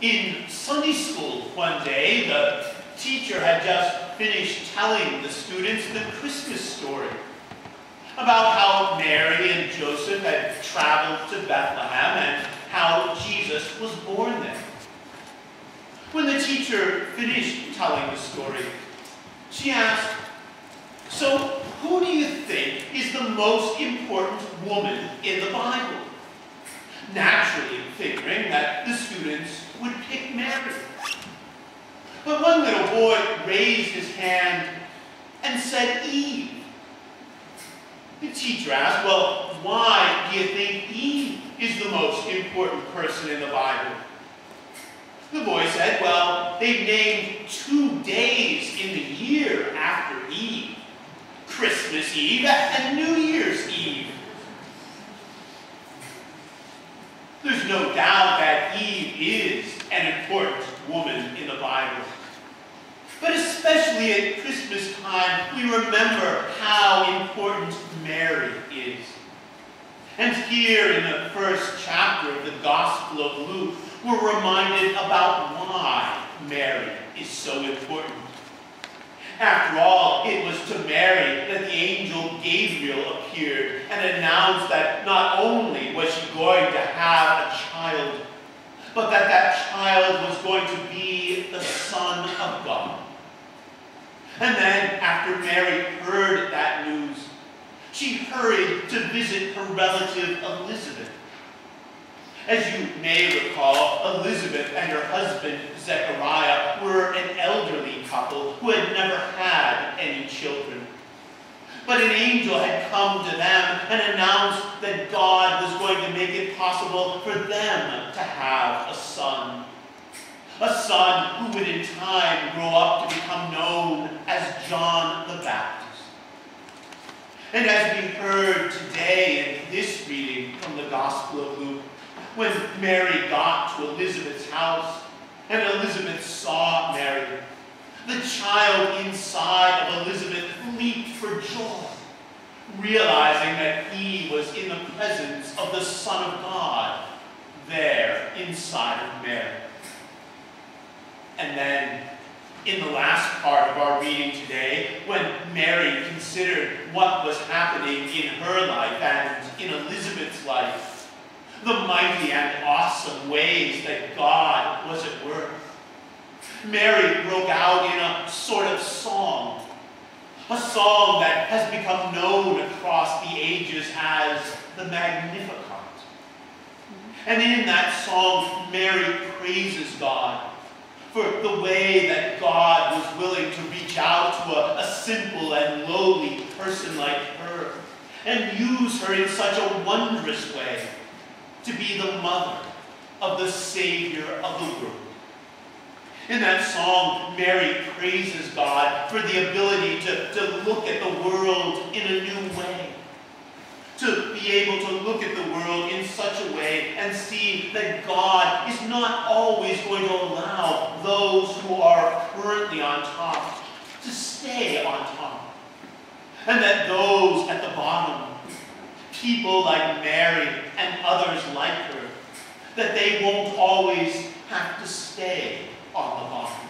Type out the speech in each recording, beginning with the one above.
In Sunday school one day, the teacher had just finished telling the students the Christmas story about how Mary and Joseph had traveled to Bethlehem and how Jesus was born there. When the teacher finished telling the story, she asked, "So who do you think is the most important woman in the Bible?" Naturally figuring that the students would pick Mary. But one little boy raised his hand and said Eve. The teacher asked, "Well, why do you think Eve is the most important person in the Bible?" The boy said, "Well, they've named 2 days in the year after Eve. Christmas Eve and New Year's Eve." There's no doubt that Eve is an important woman in the Bible. But especially at Christmas time, we remember how important Mary is. And here in the first chapter of the Gospel of Luke, we're reminded about why Mary is so important. After all, it was to Mary that the angel Gabriel appeared and announced that not only was she going to have a child, but that that child was going to be the Son of God. And then, after Mary heard that news, she hurried to visit her relative Elizabeth. As you may recall, Elizabeth and her husband Zechariah were an elderly couple who had never had any children. But an angel had come to them and announced that God was going to make it possible for them to have a son. A son who would in time grow up to become known as John the Baptist. And as we heard today in this reading from the Gospel of Luke, when Mary got to Elizabeth's house and Elizabeth saw Mary, the child inside of Elizabeth leaped for joy, realizing that he was in the presence of the Son of God there inside of Mary. And then, in the last part of our reading today, when Mary considered what was happening in her life and in Elizabeth's life, the mighty and awesome ways that God was at work, Mary broke out in a sort of song, a song that has become known across the ages as the Magnificat. And in that song, Mary praises God for the way that God was willing to reach out to a simple and lowly person like her and use her in such a wondrous way to be the mother of the Savior of the world. In that song, Mary praises God for the ability to look at the world in a new way, to be able to look at the world in such a way and see that God is not always going to allow those who are currently on top to stay on top, and that those at the bottom, people like Mary and others like her, that they won't always have to stay on the bottom.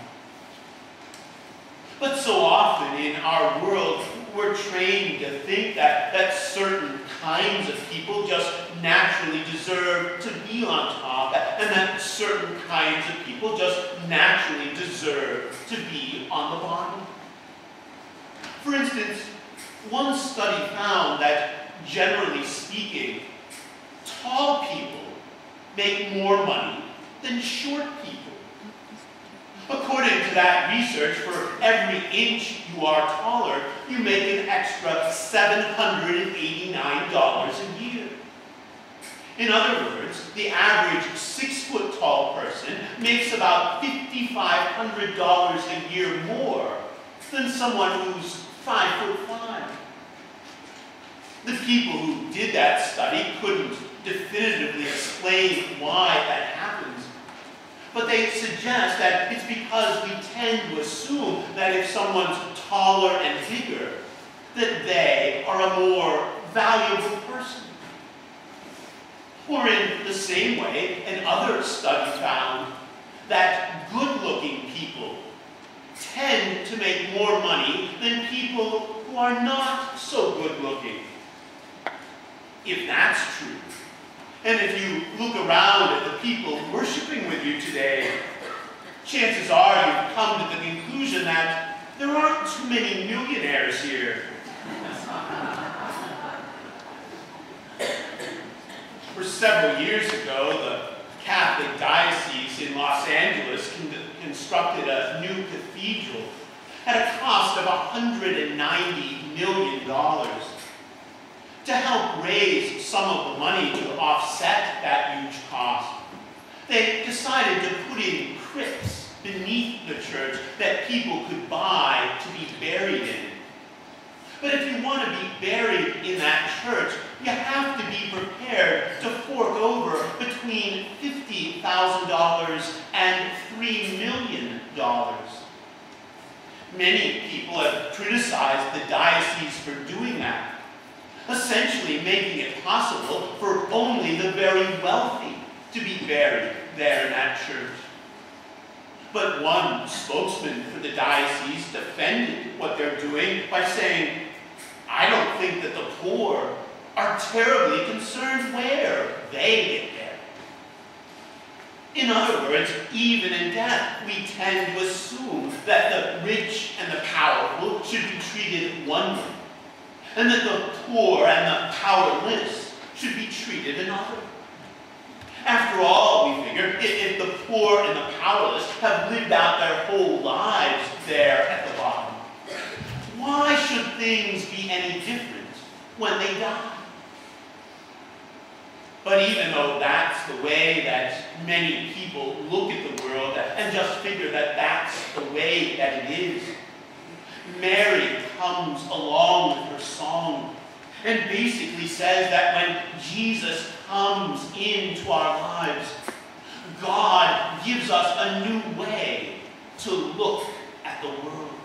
But so often in our world, we're trained to think that certain kinds of people just naturally deserve to be on top, and that certain kinds of people just naturally deserve to be on the bottom. For instance, one study found that, generally speaking, tall people make more money than short people. According to that research, for every inch you are taller, you make an extra $789 a year. In other words, the average 6-foot-tall person makes about $5,500 a year more than someone who's 5'5". The people who did that study couldn't definitively explain why that happens, but they suggest that it's because we tend to assume that if someone's taller and bigger, that they are a more valuable person. Or in the same way, another study found that good-looking people tend to make more money than people who are not so good-looking. If that's true, and if you look around at the people worshiping with you today, chances are you've come to the conclusion that there aren't too many millionaires here. For several years ago, the Catholic Diocese in Los Angeles constructed a new cathedral at a cost of $190 million. To help raise some of the money to offset that huge cost, they decided to put in crypts beneath the church that people could buy to be buried in. But if you want to be buried in that church, you have to be prepared to fork over between $50,000 and $3 million. Many people have criticized the diocese for doing that, essentially making it possible for only the very wealthy to be buried there in that church. But one spokesman for the diocese defended what they're doing by saying, "I don't think that the poor are terribly concerned where they get buried." In other words, even in death, we tend to assume that the rich and the powerful should be treated one way, and that the poor and the powerless should be treated another. After all, we figure, if the poor and the powerless have lived out their whole lives there at the bottom, why should things be any different when they die? But even though that's the way that many people look at the world and just figure that that's the way that it is, Mary comes along with her song and basically says that when Jesus comes into our lives, God gives us a new way to look at the world.